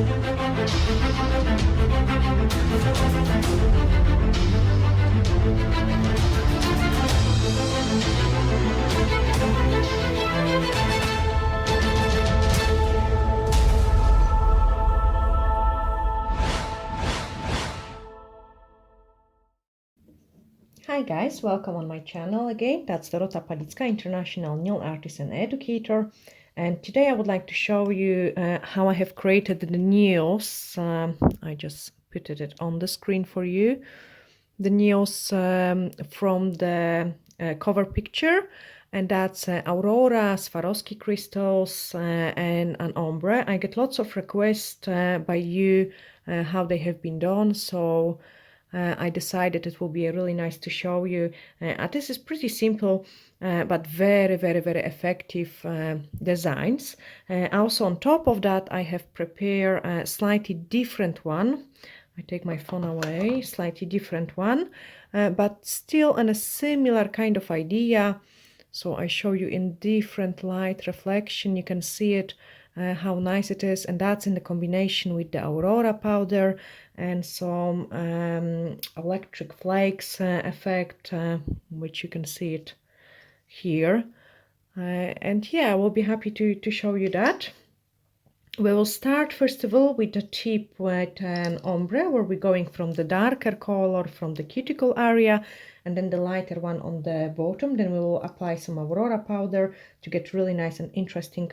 Hi guys, welcome on my channel again. That's Dorota Palicka, international nail artist and educator. And today I would like to show you how I have created the nails. I just put it on the screen for you. The nails from the cover picture. And that's Aurora, Swarovski crystals, and an ombre. I get lots of requests by you how they have been done. So I decided it will be really nice to show you. This is pretty simple, but very, very, very effective designs. Also on top of that, I have prepared a slightly different one. I take my phone away, slightly different one, but still in a similar kind of idea. So I show you in different light reflection. You can see it, how nice it is, and that's in the combination with the Aurora powder and some electric flakes effect, which you can see it here. And yeah, I will be happy to show you that. We will start first of all with the tip with an ombre, where we're going from the darker color from the cuticle area and then the lighter one on the bottom. Then we will apply some Aurora powder to get really nice and interesting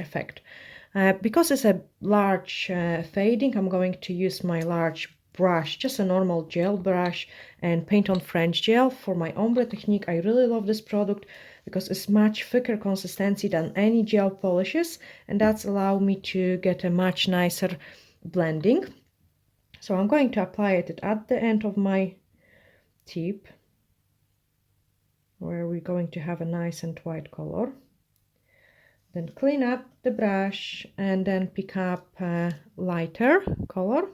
effect. Because it's a large fading, I'm going to use my large brush, just a normal gel brush, and paint on French gel for my ombre technique. I really love this product because it's much thicker consistency than any gel polishes, and that's allowed me to get a much nicer blending. So I'm going to apply it at the end of my tip, where we're going to have a nice and white color. Then clean up the brush and then pick up a lighter color,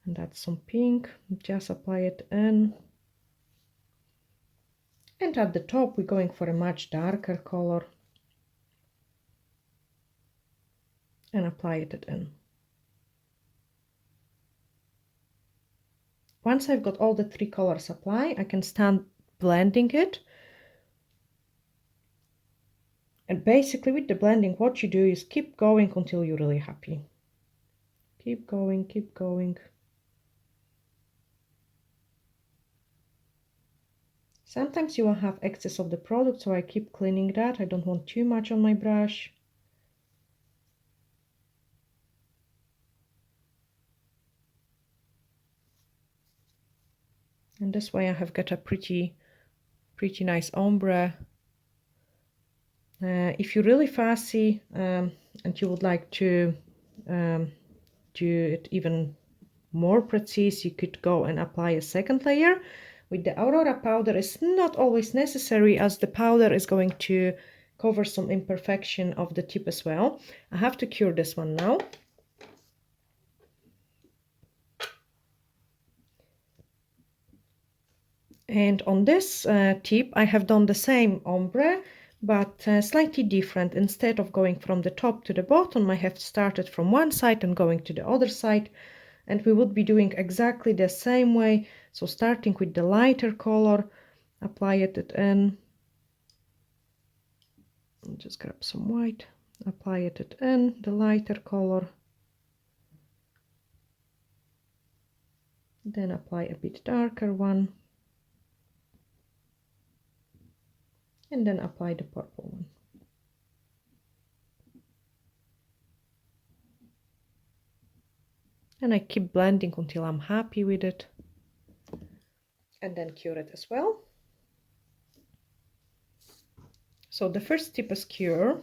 and that's some pink. Just apply it in. And at the top, we're going for a much darker color and apply it in. Once I've got all the three colors applied, I can start blending it. And basically with the blending, what you do is keep going until you're really happy. Keep going, keep going. Sometimes you will have excess of the product, so I keep cleaning that. I don't want too much on my brush. And this way I have got a pretty nice ombre. If you're really fussy and you would like to do it even more precise, you could go and apply a second layer. With the Aurora powder, it's not always necessary, as the powder is going to cover some imperfection of the tip as well. I have to cure this one now. And on this tip, I have done the same ombre, but slightly different. Instead of going from the top to the bottom, I have started from one side and going to the other side. And we would be doing exactly the same way. So starting with the lighter color, apply it in. I'll just grab some white, apply it in the lighter color. Then apply a bit darker one. And then apply the purple one. And I keep blending until I'm happy with it. And then cure it as well. So the first tip is cure.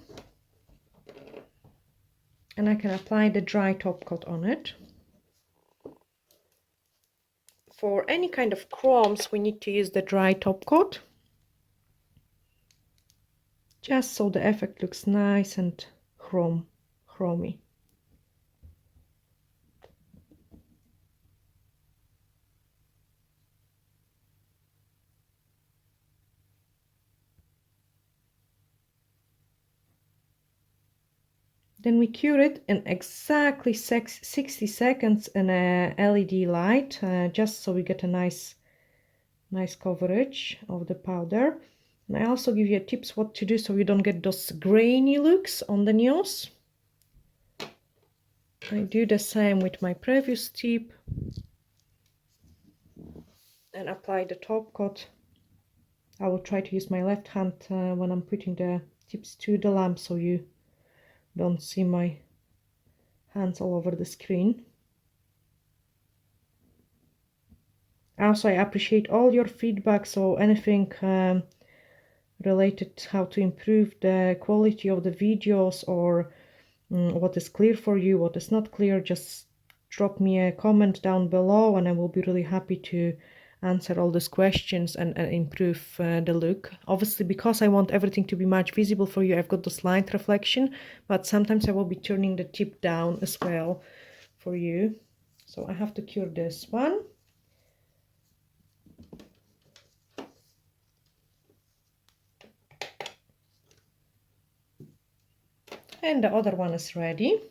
And I can apply the dry top coat on it. For any kind of chromes, we need to use the dry top coat, just so the effect looks nice and chromy. Then we cure it in exactly 60 seconds in a LED light, just so we get a nice coverage of the powder. And I also give you tips what to do so you don't get those grainy looks on the nails. I do the same with my previous tip and apply the top coat. I will try to use my left hand when I'm putting the tips to the lamp so you don't see my hands all over the screen. Also, I appreciate all your feedback, so anything related to how to improve the quality of the videos or what is clear for you, what is not clear, just drop me a comment down below and I will be really happy to answer all these questions and improve the look. Obviously, because I want everything to be much visible for you, I've got the light reflection, but sometimes I will be turning the tip down as well for you. So I have to cure this one. And the other one is ready.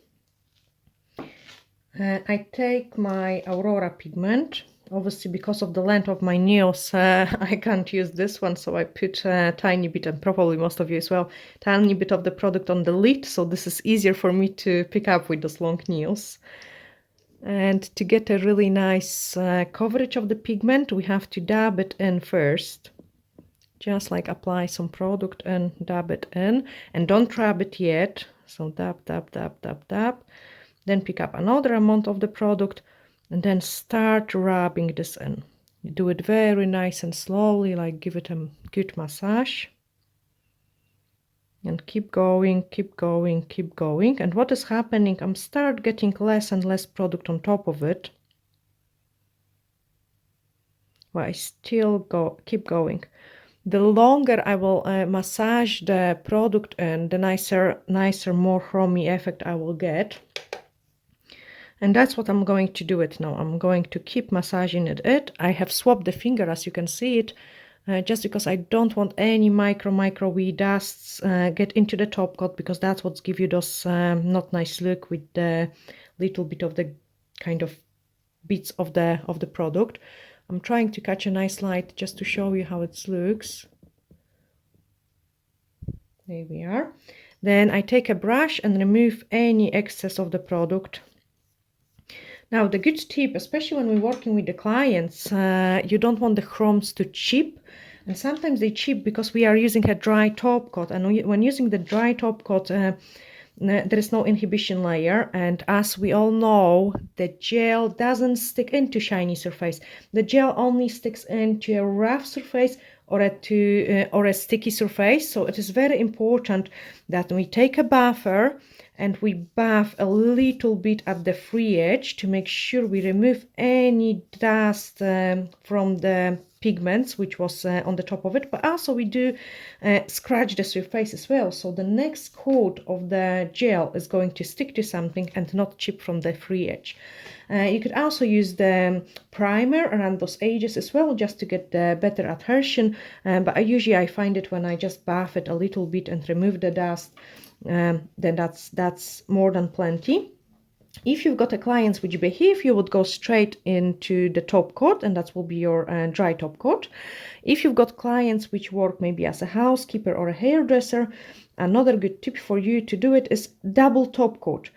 I take my Aurora pigment. Obviously, because of the length of my nails, I can't use this one, so I put a tiny bit, and probably most of you as well, tiny bit of the product on the lid, so this is easier for me to pick up with those long nails. And to get a really nice coverage of the pigment, we have to dab it in first. Just like apply some product and dab it in, and don't rub it yet. So dab, dab, dab, dab, dab. Then pick up another amount of the product and then start rubbing this in. You do it very nice and slowly, like give it a good massage. And keep going, keep going, keep going. And what is happening, I'm start getting less and less product on top of it. Well, I still keep going. The longer I will massage the product and the nicer, more chromy effect I will get. And that's what I'm going to do it now. I'm going to keep massaging it. I have swapped the finger, as you can see it, just because I don't want any micro wee dusts get into the top coat, because that's what gives you those not nice look with the little bit of the kind of bits of the product. I'm trying to catch a nice light just to show you how it looks. There we are. Then I take a brush and remove any excess of the product. Now, the good tip, especially when we're working with the clients, you don't want the chromes to chip. And sometimes they chip because we are using a dry top coat. And when using the dry top coat, there is no inhibition layer, and as we all know, the gel doesn't stick into shiny surface. The gel only sticks into a rough surface or a sticky surface. So it is very important that we take a buffer and we buff a little bit at the free edge to make sure we remove any dust from the pigments which was on the top of it, but also we do scratch the surface as well, so the next coat of the gel is going to stick to something and not chip from the free edge. You could also use the primer around those edges as well, just to get the better adhesion, but I find it when I just buff it a little bit and remove the dust, then that's more than plenty. If you've got a client which behave, you would go straight into the top coat, and that will be your dry top coat. If you've got clients which work maybe as a housekeeper or a hairdresser, another good tip for you to do it is double top coat.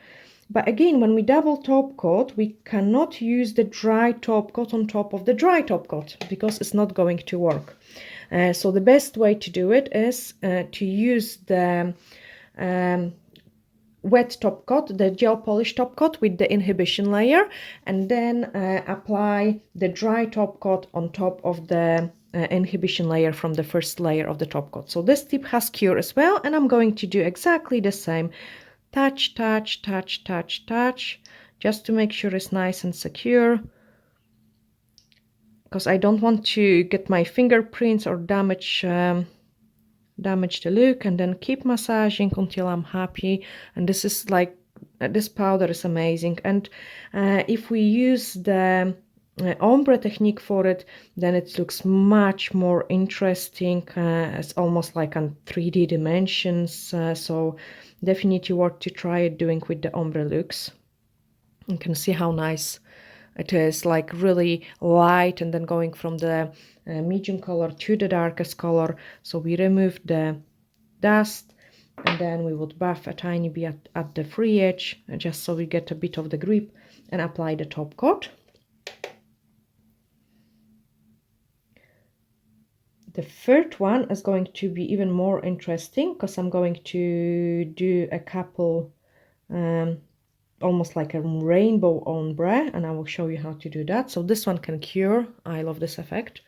But again, when we double top coat, we cannot use the dry top coat on top of the dry top coat, because it's not going to work. So the best way to do it is to use the wet top coat, the gel polish top coat with the inhibition layer, and then apply the dry top coat on top of the inhibition layer from the first layer of the top coat. So this tip has cure as well, and I'm going to do exactly the same. Touch, touch, touch, touch, touch, just to make sure it's nice and secure, because I don't want to get my fingerprints or damage the look. And then keep massaging until I'm happy. And this is like, this powder is amazing. And if we use the ombre technique for it, then it looks much more interesting. It's almost like on 3D dimensions. So definitely worth to try it doing with the ombre looks. You can see how nice it is, like really light, and then going from the medium color to the darkest color. So we remove the dust, and then we would buff a tiny bit at the free edge, just so we get a bit of the grip, and apply the top coat. The third one is going to be even more interesting, because I'm going to do a couple almost like a rainbow ombre, and I will show you how to do that. So this one can cure. I love this effect.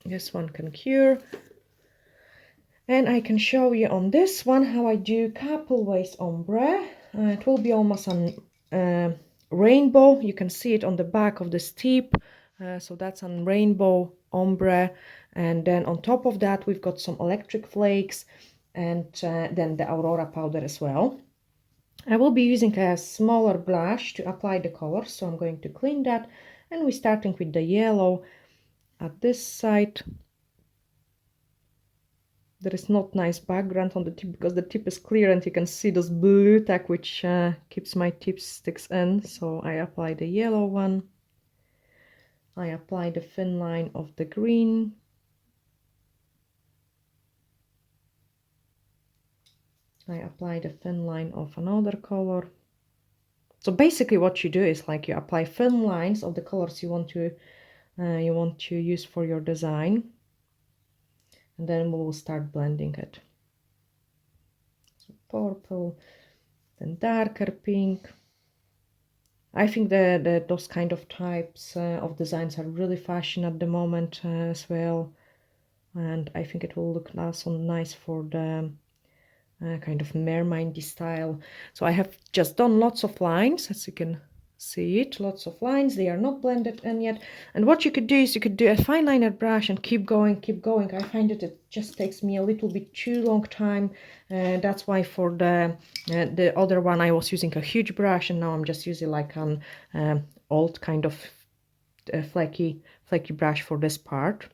This one can cure, and I can show you on this one how I do couple ways ombre. It will be almost on rainbow. You can see it on the back of this tip. So that's on rainbow ombre, and then on top of that we've got some electric flakes, and then the Aurora powder as well. I will be using a smaller brush to apply the color, so I'm going to clean that, and we're starting with the yellow at this side. There is not nice background on the tip because the tip is clear and you can see this blue tag which keeps my tip sticks in. So I apply the yellow one. I apply the thin line of the green. I apply the thin line of another color. So basically what you do is like you apply thin lines of the colors you want to use for your design, and then we will start blending it. So purple, then darker pink. I think that those kind of types of designs are really fashion at the moment as well, and I think it will look also nice for the kind of mermaidy style. So I have just done lots of lines, as you can see it, lots of lines. They are not blended in yet. And what you could do is you could do a fine liner brush and keep going, keep going. I find it just takes me a little bit too long time. That's why for the other one I was using a huge brush, and now I'm just using like an old kind of flaky brush for this part.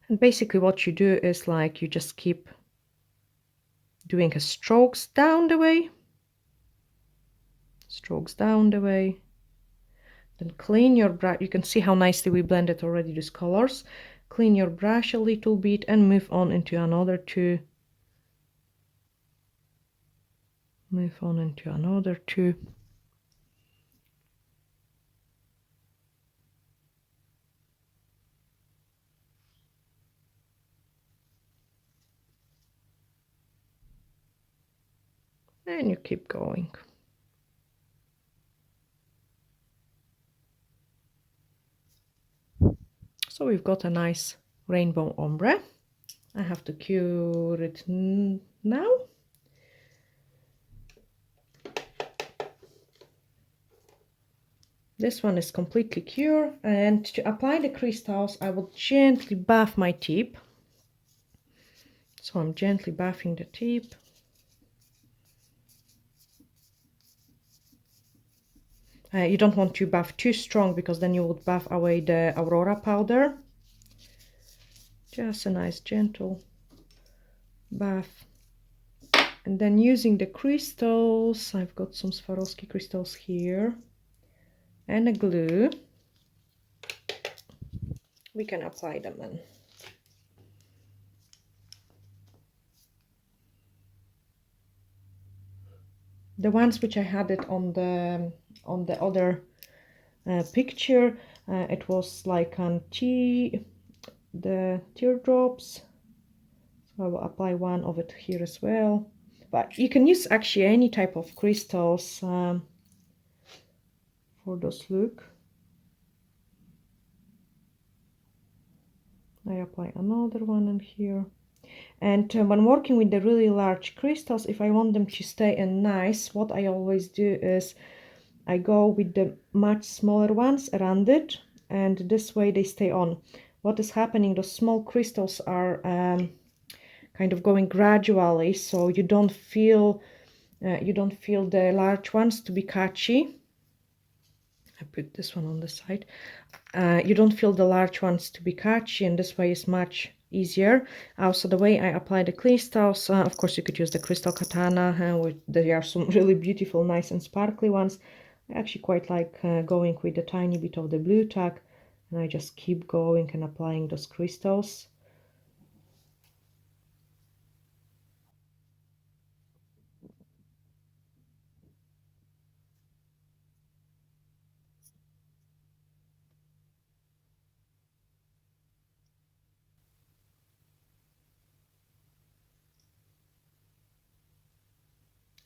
And basically what you do is like you just keep doing a strokes down the way, strokes down the way, then clean your brush. You can see how nicely we blended already these colors. Clean your brush a little bit and move on into another two. Move on into another two. And you keep going. So we've got a nice rainbow ombre. I have to cure it now. This one is completely cured, and to apply the crystals I will gently buff my tip. So I'm gently buffing the tip. You don't want to buff too strong because then you would buff away the Aurora powder. Just a nice gentle buff. And then using the crystals, I've got some Swarovski crystals here and a glue. We can apply them in. The ones which I had it on the other picture, it was like on the teardrops. So I will apply one of it here as well. But you can use actually any type of crystals for this look. I apply another one in here. And when working with the really large crystals, if I want them to stay in nice, what I always do is I go with the much smaller ones around it, and this way they stay on. What is happening, those small crystals are kind of going gradually, so you don't feel the large ones to be catchy. I put this one on the side. You don't feel the large ones to be catchy, and this way is much easier. Also, the way I apply the crystals, of course you could use the crystal katana, there are some really beautiful, nice and sparkly ones. I actually quite like going with a tiny bit of the blue tack, and I just keep going and applying those crystals.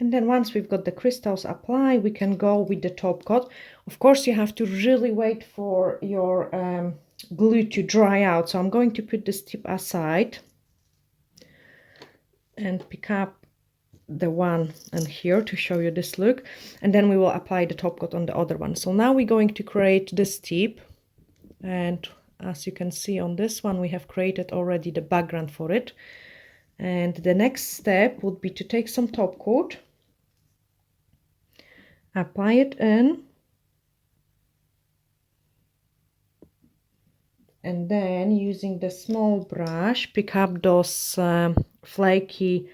And then once we've got the crystals applied, we can go with the top coat. Of course, you have to really wait for your glue to dry out. So I'm going to put this tip aside and pick up the one and here to show you this look. And then we will apply the top coat on the other one. So now we're going to create this tip. And as you can see on this one, we have created already the background for it. And the next step would be to take some top coat, apply it in, and then using the small brush pick up those flaky,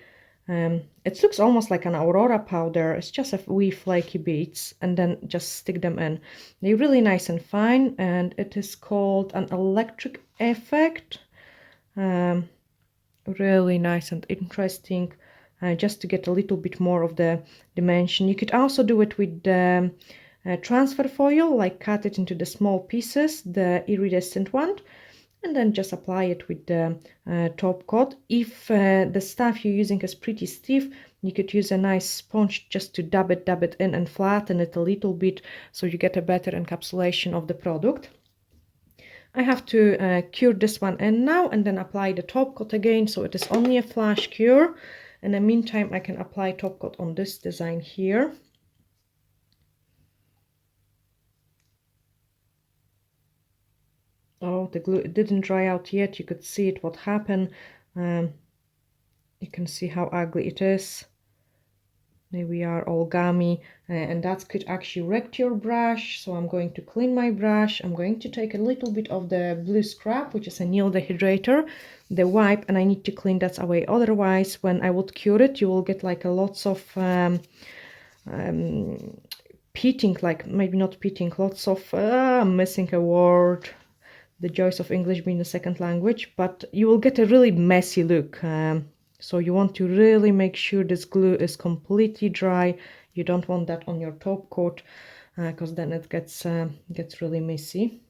it looks almost like an Aurora powder, it's just a wee flaky beads, and then just stick them in. They're really nice and fine, and it is called an electric effect. Really nice and interesting, just to get a little bit more of the dimension. You could also do it with the transfer foil, like cut it into the small pieces, the iridescent one, and then just apply it with the top coat. If the stuff you're using is pretty stiff, you could use a nice sponge just to dab it in and flatten it a little bit, so you get a better encapsulation of the product. I have to cure this one in now and then apply the top coat again, so it is only a flash cure. In the meantime, I can apply top coat on this design here. Oh, the glue, it didn't dry out yet. You could see it, what happened. You can see how ugly it is. There we are, all gummy, and that could actually wreck your brush. So I'm going to clean my brush. I'm going to take a little bit of the blue scrub, which is a nail dehydrator, the wipe, and I need to clean that away. Otherwise, when I would cure it, you will get like a lots of pitting, like maybe not pitting, lots of, I'm missing a word, the joys of English being a second language, but you will get a really messy look. So you want to really make sure this glue is completely dry. You don't want that on your top coat, because then it gets really messy.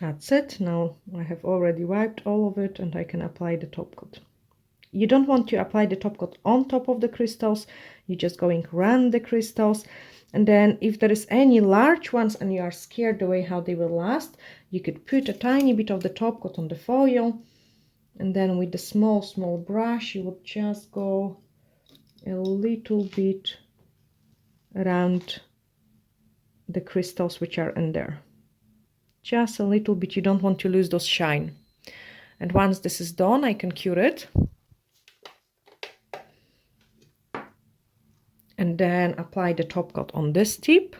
That's it. Now I have already wiped all of it, and I can apply the top coat. You don't want to apply the top coat on top of the crystals. You're just going around the crystals. And then if there is any large ones and you are scared the way how they will last, you could put a tiny bit of the top coat on the foil. And then with the small brush, you would just go a little bit around the crystals which are in there. Just a little bit. You don't want to lose those shine. And once this is done, I can cure it. And then apply the top coat on this tip.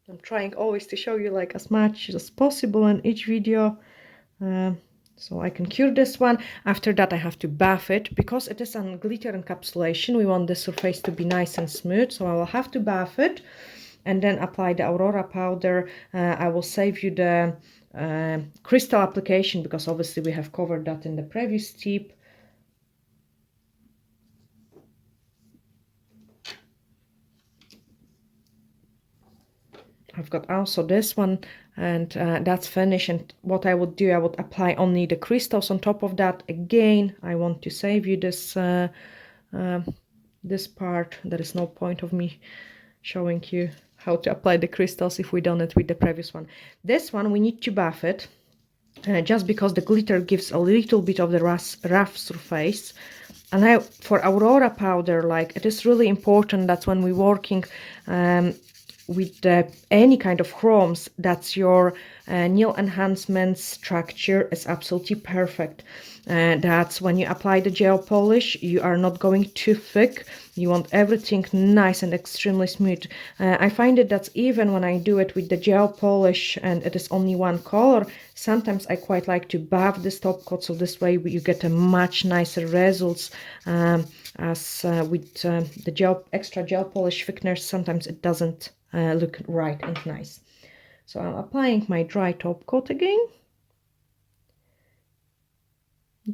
I'm trying always to show you like as much as possible in each video. So I can cure this one. After that I have to buff it, because it is a glitter encapsulation. We want the surface to be nice and smooth, so I will have to buff it and then apply the Aurora powder. I will save you the crystal application, because obviously we have covered that in the previous tip. I've got also this one, and that's finished. And what I would do, I would apply only the crystals on top of that. Again, I want to save you this this part. There is no point of me showing you how to apply the crystals if we done it with the previous one. This one we need to buff it, just because the glitter gives a little bit of the rough surface. And for Aurora powder, like, it is really important that when we're working with any kind of chromes, that your nail enhancement structure is absolutely perfect. That's when you apply the gel polish, you are not going too thick. You want everything nice and extremely smooth. I find it that even when I do it with the gel polish and it is only one color, sometimes I quite like to buff this top coat, so this way you get a much nicer results. As with the extra gel polish thickeners, sometimes it doesn't look right and nice. So I'm applying my dry top coat again.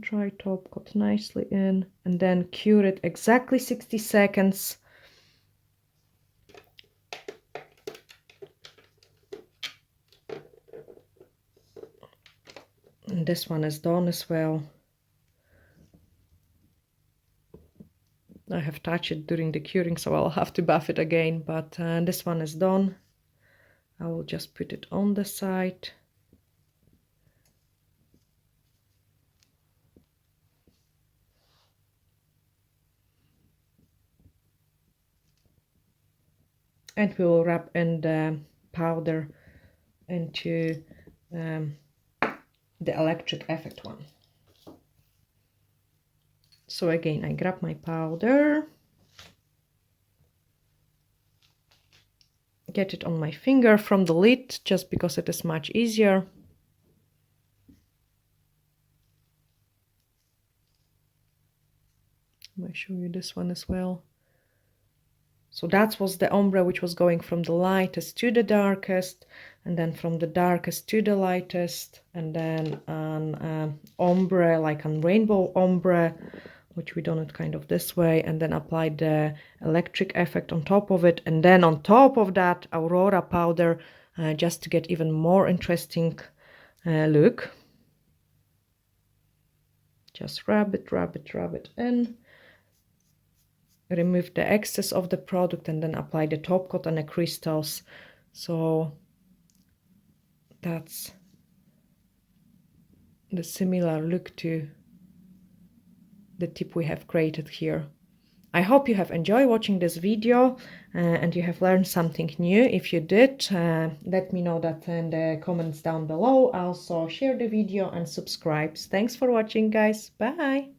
Dry top coat nicely in, and then cure it exactly 60 seconds. And this one is done as well. I have touched it during the curing, so I'll have to buff it again, but this one is done. I will just put it on the side. And we will wrap in the powder into the electric effect one. So again, I grab my powder, get it on my finger from the lid, just because it is much easier. I'm going to show you this one as well. So that was the ombre, which was going from the lightest to the darkest, and then from the darkest to the lightest, and then an ombre, like a rainbow ombre, which we done it kind of this way, and then applied the electric effect on top of it, and then on top of that Aurora powder, just to get even more interesting look. Just rub it in. Remove the excess of the product and then apply the top coat and the crystals. So that's the similar look to the tip we have created here. I hope you have enjoyed watching this video and you have learned something new. If you did, let me know that in the comments down below. Also share the video and subscribe. Thanks for watching, guys. Bye.